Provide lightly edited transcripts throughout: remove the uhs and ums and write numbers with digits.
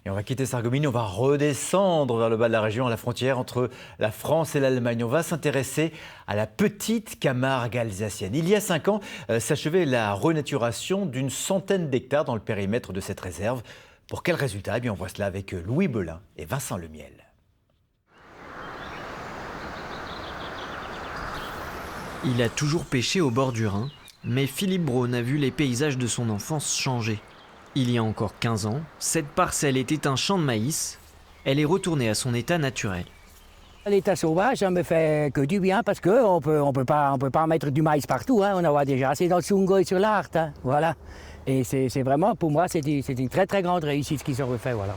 Et on va quitter Sarreguemines, on va redescendre vers le bas de la région, à la frontière entre la France et l'Allemagne. On va s'intéresser à la petite Camargue alsacienne. Il y a 5 ans, s'achevait la renaturation d'une centaine d'hectares dans le périmètre de cette réserve. Pour quel résultat? Eh bien, on voit cela avec Louis Belin et Vincent Lemiel. Il a toujours pêché au bord du Rhin, mais Philippe Braun a vu les paysages de son enfance changer. Il y a encore 15 ans, cette parcelle était un champ de maïs. Elle est retournée à son état naturel. L'état sauvage, ça me fait que du bien parce qu'on on peut pas mettre du maïs partout. Hein. On en a déjà assez dans le Sungo et sur l'Art. Hein. Voilà. Et c'est vraiment, pour moi, c'est une très très grande réussite ce qui se refait. Voilà.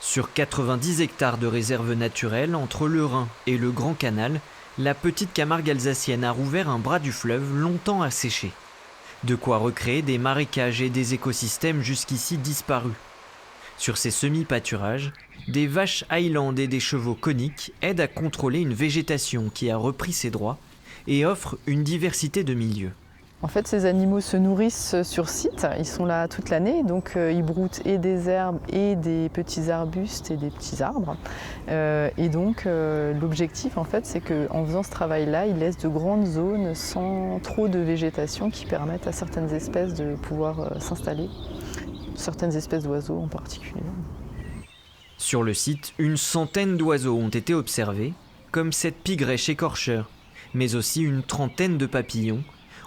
Sur 90 hectares de réserve naturelle entre le Rhin et le Grand Canal, la petite Camargue alsacienne a rouvert un bras du fleuve longtemps asséché. De quoi recréer des marécages et des écosystèmes jusqu'ici disparus. Sur ces semi-pâturages, des vaches Highland et des chevaux coniques aident à contrôler une végétation qui a repris ses droits et offre une diversité de milieux. En fait, ces animaux se nourrissent sur site, ils sont là toute l'année, donc ils broutent et des herbes et des petits arbustes et des petits arbres. Et donc l'objectif, en fait, c'est qu'en faisant ce travail-là, ils laissent de grandes zones sans trop de végétation qui permettent à certaines espèces de pouvoir s'installer, certaines espèces d'oiseaux en particulier. Sur le site, une centaine d'oiseaux ont été observés, comme cette pigrèche écorcheur, mais aussi une trentaine de papillons,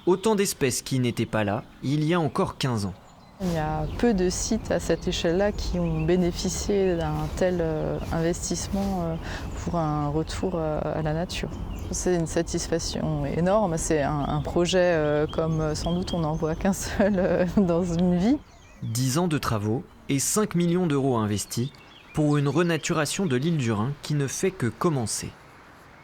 autant d'espèces qui n'étaient pas là il y a encore 15 ans. Il y a peu de sites à cette échelle-là qui ont bénéficié d'un tel investissement pour un retour à la nature. C'est une satisfaction énorme, c'est un projet comme sans doute on n'en voit qu'un seul dans une vie. 10 ans de travaux et 5 millions d'euros investis pour une renaturation de l'île du Rhin qui ne fait que commencer.